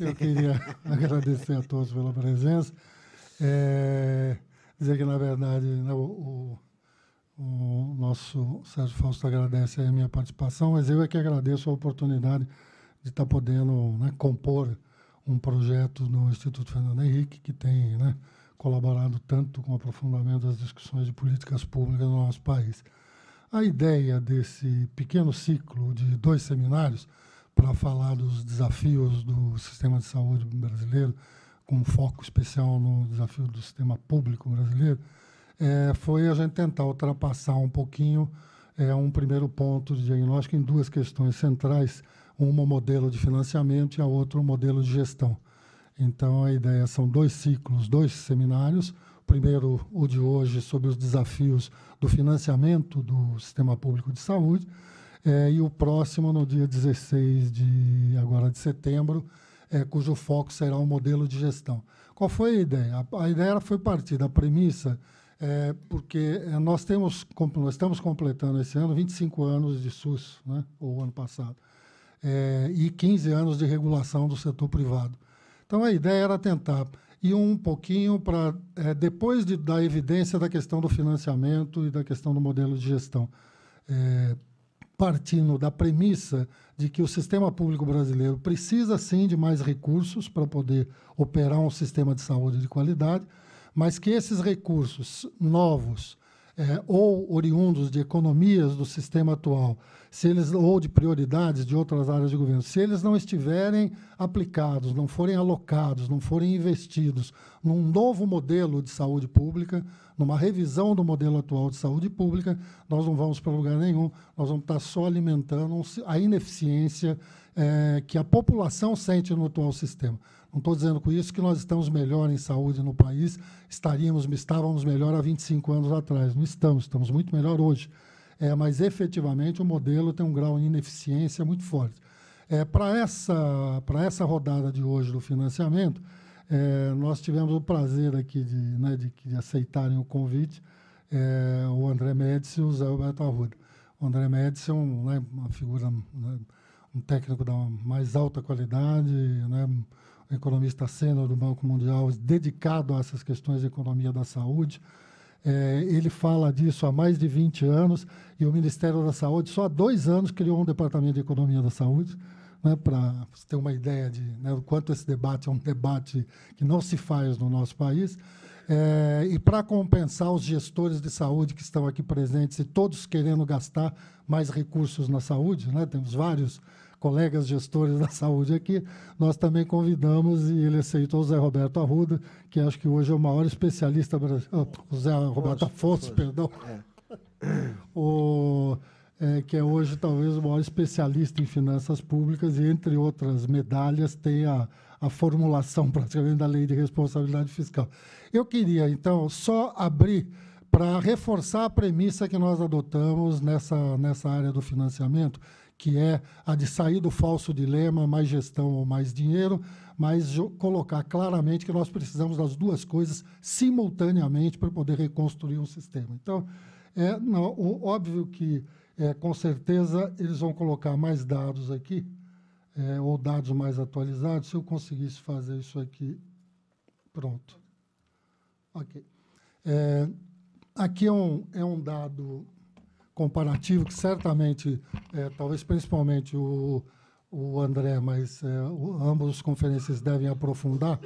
Eu queria agradecer a todos pela presença. Dizer que, na verdade, né, o nosso Sérgio Fausto agradece a minha participação, mas eu é que agradeço a oportunidade de estar podendo, né, compor um projeto no Instituto Fernando Henrique, que tem, né, colaborado tanto com o aprofundamento das discussões de políticas públicas no nosso país. A ideia desse pequeno ciclo de 2 seminários para falar dos desafios do sistema de saúde brasileiro, com um foco especial no desafio do sistema público brasileiro, foi a gente tentar ultrapassar um pouquinho um primeiro ponto de diagnóstico em 2 questões centrais, uma o modelo de financiamento e a outra o modelo de gestão. Então, a ideia são 2 ciclos, 2 seminários. O primeiro, o de hoje, sobre os desafios do financiamento do sistema público de saúde, e o próximo, no dia 16 de setembro, cujo foco será o modelo de gestão. Qual foi a ideia? A ideia foi partir da premissa, porque nós estamos completando esse ano 25 anos de SUS, né, ou ano passado, e 15 anos de regulação do setor privado. Então, a ideia era tentar ir um pouquinho para, depois da evidência da questão do financiamento e da questão do modelo de gestão, partindo da premissa de que o sistema público brasileiro precisa, sim, de mais recursos para poder operar um sistema de saúde de qualidade, mas que esses recursos novos ou oriundos de economias do sistema atual, ou de prioridades de outras áreas de governo, se eles não estiverem aplicados, não forem alocados, não forem investidos num novo modelo de saúde pública, numa revisão do modelo atual de saúde pública, nós não vamos para lugar nenhum, nós vamos estar só alimentando a ineficiência que a população sente no atual sistema. Não estou dizendo com isso que nós estamos melhor em saúde no país, estávamos melhor há 25 anos atrás. Não estamos muito melhor hoje. Mas, efetivamente, o modelo tem um grau de ineficiência muito forte. Para essa rodada de hoje do financiamento, nós tivemos o prazer aqui de aceitarem o convite o André Médici e o Zé Roberto Arruda. O André Médici é uma figura, um técnico da mais alta qualidade, um economista sênior do Banco Mundial, dedicado a essas questões de economia da saúde. Ele fala disso há mais de 20 anos, e o Ministério da Saúde, só há 2 anos, criou um departamento de economia da saúde, para você ter uma ideia de o quanto esse debate é um debate que não se faz no nosso país. E para compensar os gestores de saúde que estão aqui presentes e todos querendo gastar mais recursos na saúde, temos vários colegas gestores da saúde aqui, nós também convidamos, e ele aceitou, o Zé Roberto Arruda, que acho que hoje é o maior especialista brasileiro, o Zé Roberto Afonso, perdão, que é hoje talvez o maior especialista em finanças públicas, e entre outras medalhas tem a formulação praticamente da Lei de Responsabilidade Fiscal. Eu queria, então, só abrir para reforçar a premissa que nós adotamos nessa área do financiamento, que é a de sair do falso dilema, mais gestão ou mais dinheiro, mas colocar claramente que nós precisamos das 2 coisas simultaneamente para poder reconstruir um sistema. Então, óbvio que, com certeza, eles vão colocar mais dados aqui, ou dados mais atualizados. Se eu conseguisse fazer isso aqui, pronto. Ok. Aqui é um dado comparativo que certamente, talvez principalmente o André, mas ambos os conferencistas devem aprofundar,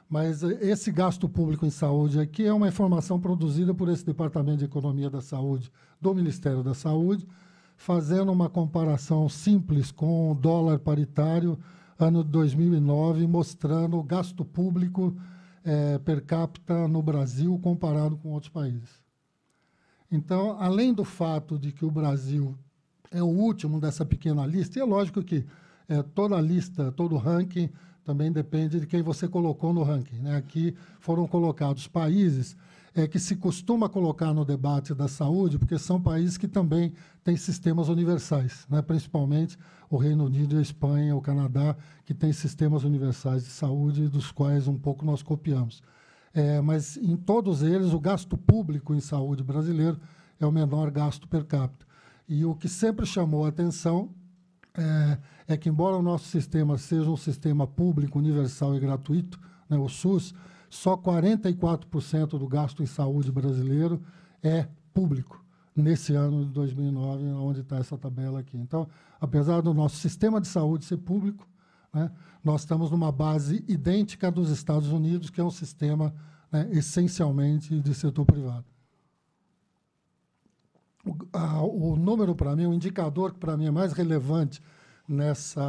mas esse gasto público em saúde aqui é uma informação produzida por esse Departamento de Economia da Saúde do Ministério da Saúde, fazendo uma comparação simples com o dólar paritário, ano de 2009, mostrando o gasto público per capita no Brasil comparado com outros países. Então, além do fato de que o Brasil é o último dessa pequena lista, e é lógico que toda lista, todo ranking, também depende de quem você colocou no ranking. Aqui foram colocados países que se costuma colocar no debate da saúde, porque são países que também têm sistemas universais, principalmente o Reino Unido, a Espanha, o Canadá, que têm sistemas universais de saúde, dos quais um pouco nós copiamos. Mas, em todos eles, o gasto público em saúde brasileiro é o menor gasto per capita. E o que sempre chamou a atenção é que, embora o nosso sistema seja um sistema público, universal e gratuito, né, o SUS, só 44% do gasto em saúde brasileiro é público, nesse ano de 2009, onde está essa tabela aqui. Então, apesar do nosso sistema de saúde ser público, né, nós estamos numa base idêntica dos Estados Unidos, que é um sistema, né, essencialmente de setor privado. O número, para mim, o indicador que, para mim, é mais relevante nessa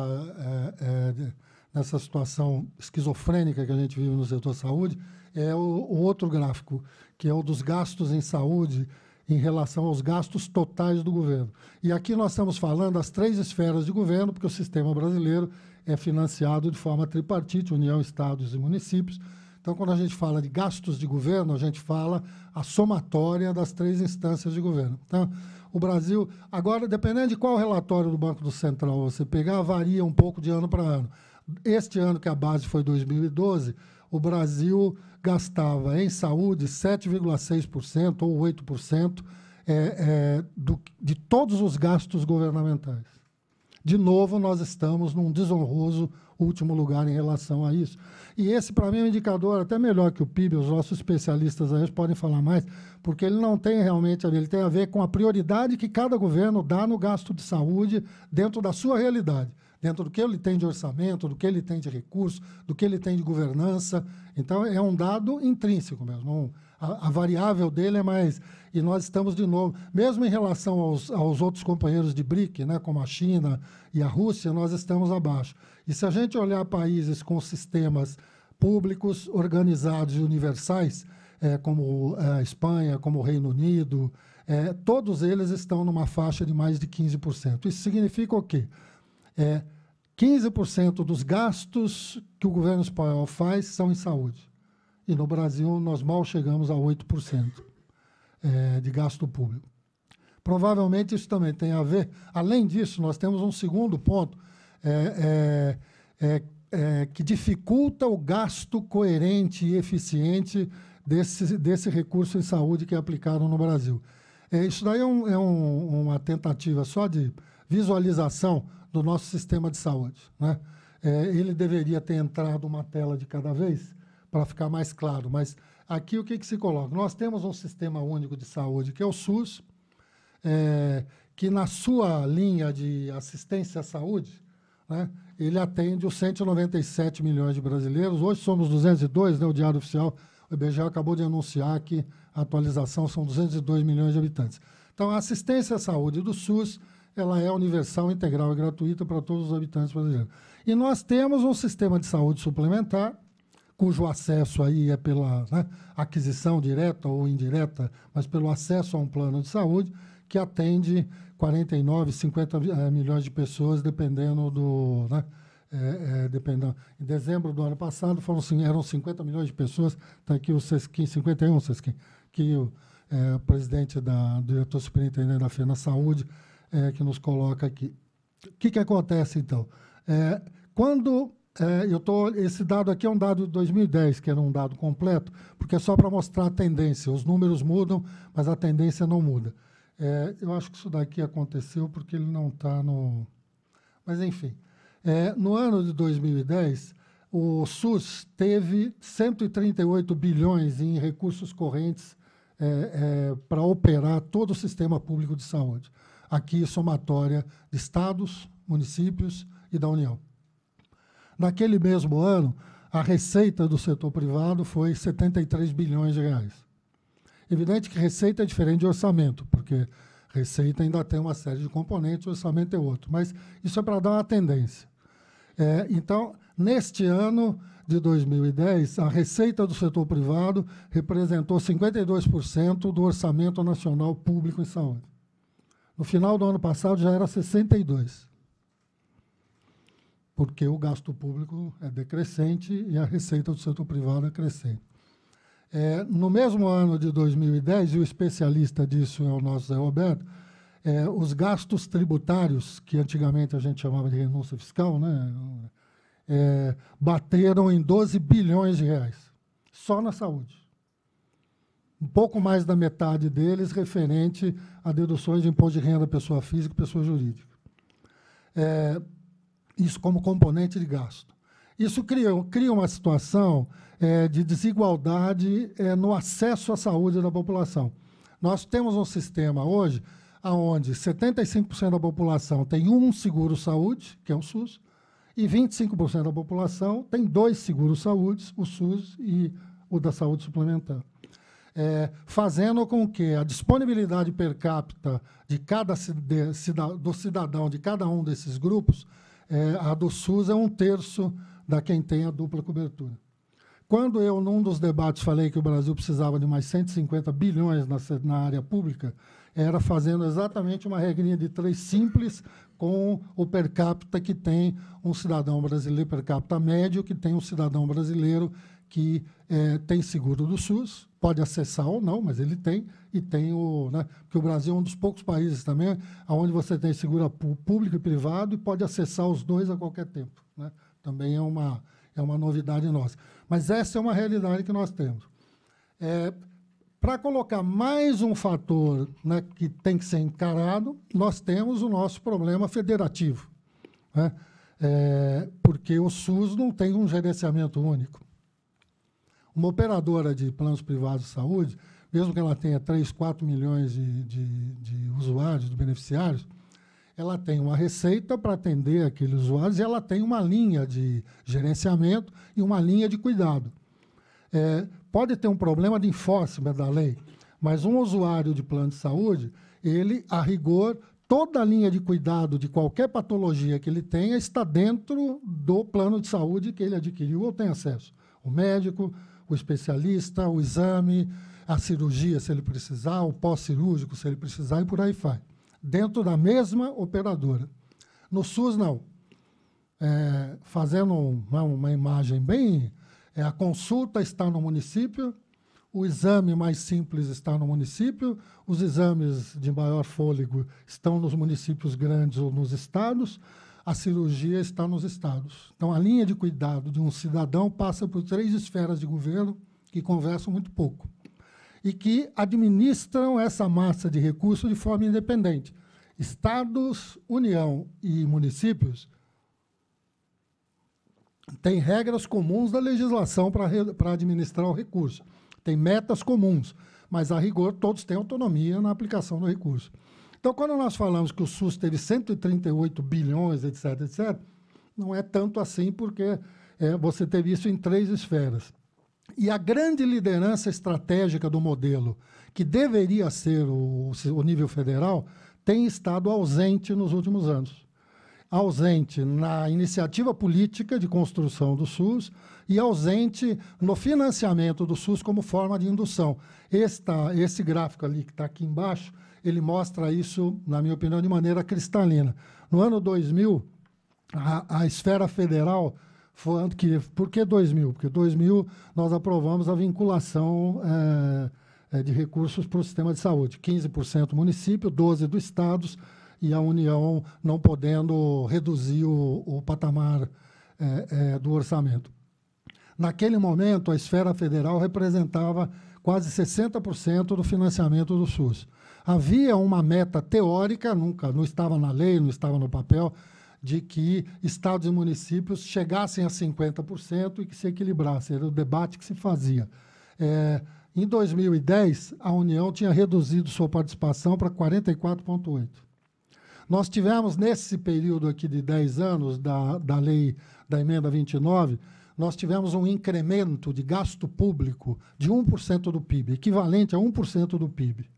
situação esquizofrênica que a gente vive no setor saúde é o outro gráfico, que é o dos gastos em saúde em relação aos gastos totais do governo. E aqui nós estamos falando das 3 esferas de governo, porque o sistema brasileiro é financiado de forma tripartite, União, Estados e municípios. Então, quando a gente fala de gastos de governo, a gente fala a somatória das 3 instâncias de governo. Então, o Brasil, agora, dependendo de qual relatório do Banco do Central você pegar, varia um pouco de ano para ano. Este ano, que a base foi 2012, o Brasil gastava em saúde 7,6% ou 8% de todos os gastos governamentais. De novo, nós estamos num desonroso último lugar em relação a isso. E esse, para mim, é um indicador até melhor que o PIB, os nossos especialistas aí podem falar mais, porque ele não tem realmente, ele tem a ver com a prioridade que cada governo dá no gasto de saúde dentro da sua realidade, dentro do que ele tem de orçamento, do que ele tem de recurso, do que ele tem de governança. Então, é um dado intrínseco mesmo. A variável dele é mais... E nós estamos, de novo, mesmo em relação aos outros companheiros de BRIC, né, como a China e a Rússia, nós estamos abaixo. E se a gente olhar países com sistemas públicos, organizados e universais, como a Espanha, como o Reino Unido, todos eles estão numa faixa de mais de 15%. Isso significa o quê? 15% dos gastos que o governo espanhol faz são em saúde. E no Brasil, nós mal chegamos a 8% de gasto público. Provavelmente isso também tem a ver... Além disso, nós temos um segundo ponto que dificulta o gasto coerente e eficiente desse recurso em saúde que é aplicado no Brasil. Isso daí é uma tentativa só de visualização do nosso sistema de saúde, né? Ele deveria ter entrado uma tela de cada vez para ficar mais claro, mas aqui o que se coloca? Nós temos um sistema único de saúde, que é o SUS, que na sua linha de assistência à saúde, né, ele atende os 197 milhões de brasileiros. Hoje somos 202, né, o Diário Oficial, o IBGE acabou de anunciar que a atualização são 202 milhões de habitantes. Então, a assistência à saúde do SUS, ela é universal, integral e gratuita para todos os habitantes brasileiros. E nós temos um sistema de saúde suplementar, cujo acesso aí é pela, né, aquisição direta ou indireta, mas pelo acesso a um plano de saúde, que atende 49, 50 milhões de pessoas, dependendo do... Né, dependendo. Em dezembro do ano passado, eram 50 milhões de pessoas, está aqui o Sesquim, 51, Sesquim, que o presidente do diretor superintendente da FENA Saúde, que nos coloca aqui. O que acontece, então? Esse dado aqui é um dado de 2010, que era um dado completo, porque é só para mostrar a tendência. Os números mudam, mas a tendência não muda. Eu acho que isso daqui aconteceu porque ele não está no... Mas, enfim, no ano de 2010, o SUS teve 138 bilhões em recursos correntes para operar todo o sistema público de saúde. Aqui, somatória de estados, municípios e da União. Naquele mesmo ano, a receita do setor privado foi 73 bilhões de reais. Evidente que receita é diferente de orçamento, porque receita ainda tem uma série de componentes, o orçamento é outro. Mas isso é para dar uma tendência. Então, neste ano de 2010, a receita do setor privado representou 52% do orçamento nacional público em saúde. No final do ano passado, já era 62%. Porque o gasto público é decrescente e a receita do setor privado é crescente. No mesmo ano de 2010, e o especialista disso é o nosso Zé Roberto, os gastos tributários, que antigamente a gente chamava de renúncia fiscal, né, bateram em 12 bilhões de reais, só na saúde. Um pouco mais da metade deles referente a deduções de imposto de renda pessoa física e pessoa jurídica. isso como componente de gasto. Isso cria uma situação de desigualdade no acesso à saúde da população. Nós temos um sistema hoje onde 75% da população tem um seguro-saúde, que é o SUS, e 25% da população tem 2 seguros-saúde, o SUS e o da saúde suplementar. Fazendo com que a disponibilidade per capita do cidadão de cada um desses grupos, a do SUS é 1/3 da quem tem a dupla cobertura. Quando eu, num dos debates, falei que o Brasil precisava de mais 150 bilhões na área pública, era fazendo exatamente uma regrinha de 3 simples com o per capita que tem um cidadão brasileiro, per capita médio, que tem um cidadão brasileiro que tem seguro do SUS, pode acessar ou não, mas ele tem, e tem o... Né, porque o Brasil é um dos poucos países também onde você tem seguro público e privado e pode acessar os dois a qualquer tempo. Né? Também é uma novidade nossa. Mas essa é uma realidade que nós temos. Para colocar mais um fator, né, que tem que ser encarado, nós temos o nosso problema federativo. Né? Porque o SUS não tem um gerenciamento único. Uma operadora de planos privados de saúde, mesmo que ela tenha 3, 4 milhões de usuários, de beneficiários, ela tem uma receita para atender aqueles usuários e ela tem uma linha de gerenciamento e uma linha de cuidado. Pode ter um problema de enforcement da lei, mas um usuário de plano de saúde, ele, a rigor, toda a linha de cuidado de qualquer patologia que ele tenha está dentro do plano de saúde que ele adquiriu ou tem acesso. O médico, o especialista, o exame, a cirurgia, se ele precisar, o pós-cirúrgico, se ele precisar, e por aí vai. Dentro da mesma operadora. No SUS, não. Fazendo uma imagem bem... a consulta está no município, o exame mais simples está no município, os exames de maior fôlego estão nos municípios grandes ou nos estados, a cirurgia está nos estados. Então, a linha de cuidado de um cidadão passa por 3 esferas de governo que conversam muito pouco e que administram essa massa de recursos de forma independente. Estados, União e municípios têm regras comuns da legislação para administrar o recurso. Tem metas comuns, mas, a rigor, todos têm autonomia na aplicação do recurso. Então, quando nós falamos que o SUS teve 138 bilhões, etc., etc., não é tanto assim, porque você teve isso em 3 esferas. E a grande liderança estratégica do modelo, que deveria ser o nível federal, tem estado ausente nos últimos anos. Ausente na iniciativa política de construção do SUS e ausente no financiamento do SUS como forma de indução. Esse gráfico ali, que está aqui embaixo, ele mostra isso, na minha opinião, de maneira cristalina. No ano 2000, a esfera federal... Por que 2000? Porque 2000 nós aprovamos a vinculação de recursos para o sistema de saúde. 15% município, 12% do estados, e a União não podendo reduzir o patamar do orçamento. Naquele momento, a esfera federal representava quase 60% do financiamento do SUS. Havia uma meta teórica, nunca não estava na lei, não estava no papel, de que estados e municípios chegassem a 50% e que se equilibrassem. Era o debate que se fazia. Em 2010, a União tinha reduzido sua participação para 44,8%. Nós tivemos, nesse período aqui de 10 anos da lei da emenda 29, nós tivemos um incremento de gasto público de 1% do PIB, equivalente a 1% do PIB.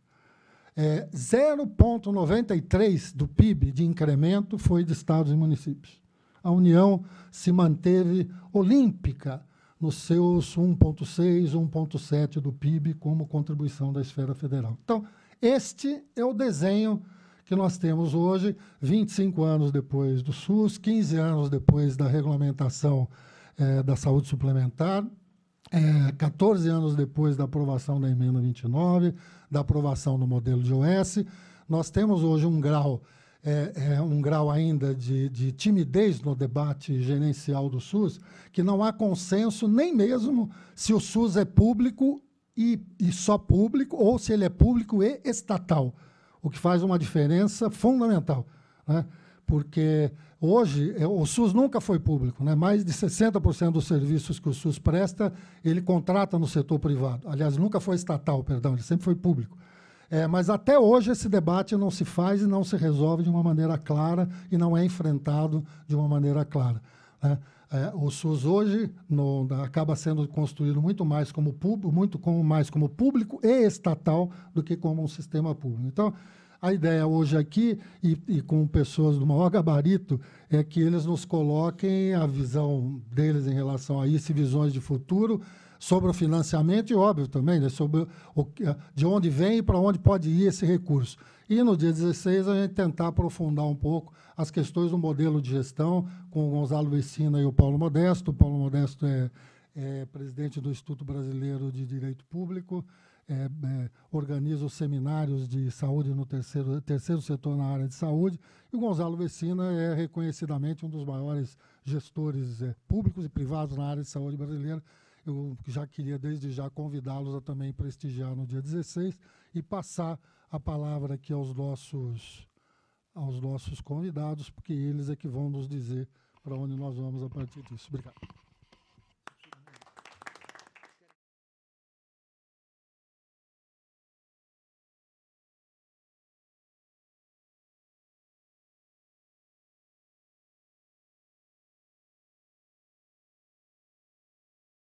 0,93% do PIB de incremento foi de estados e municípios. A União se manteve olímpica nos seus 1,6%, 1,7% do PIB como contribuição da esfera federal. Então, este é o desenho que nós temos hoje, 25 anos depois do SUS, 15 anos depois da regulamentação da saúde suplementar, 14 anos depois da aprovação da emenda 29, da aprovação do modelo de OS. Nós temos hoje um grau ainda de timidez no debate gerencial do SUS, que não há consenso nem mesmo se o SUS é público e só público, ou se ele é público e estatal, o que faz uma diferença fundamental, né? porque hoje o SUS nunca foi público, né? Mais de 60% dos serviços que o SUS presta, ele contrata no setor privado. Aliás, nunca foi estatal, perdão, ele sempre foi público. Mas até hoje esse debate não se faz e não se resolve de uma maneira clara e não é enfrentado de uma maneira clara, né? O SUS hoje acaba sendo construído muito mais como público e estatal do que como um sistema público. Então, a ideia hoje aqui, e com pessoas do maior gabarito, é que eles nos coloquem a visão deles em relação a isso, e visões de futuro, sobre o financiamento e, óbvio, também, né, sobre de onde vem e para onde pode ir esse recurso. E no dia 16 a gente tentar aprofundar um pouco as questões do modelo de gestão com o Gonzalo Vecina e o Paulo Modesto. O Paulo Modesto é presidente do Instituto Brasileiro de Direito Público, organiza os seminários de saúde no terceiro setor na área de saúde, e o Gonzalo Vecina é reconhecidamente um dos maiores gestores públicos e privados na área de saúde brasileira. Eu já queria, desde já, convidá-los a também prestigiar no dia 16 e passar a palavra aqui aos nossos convidados, porque eles é que vão nos dizer para onde nós vamos a partir disso. Obrigado.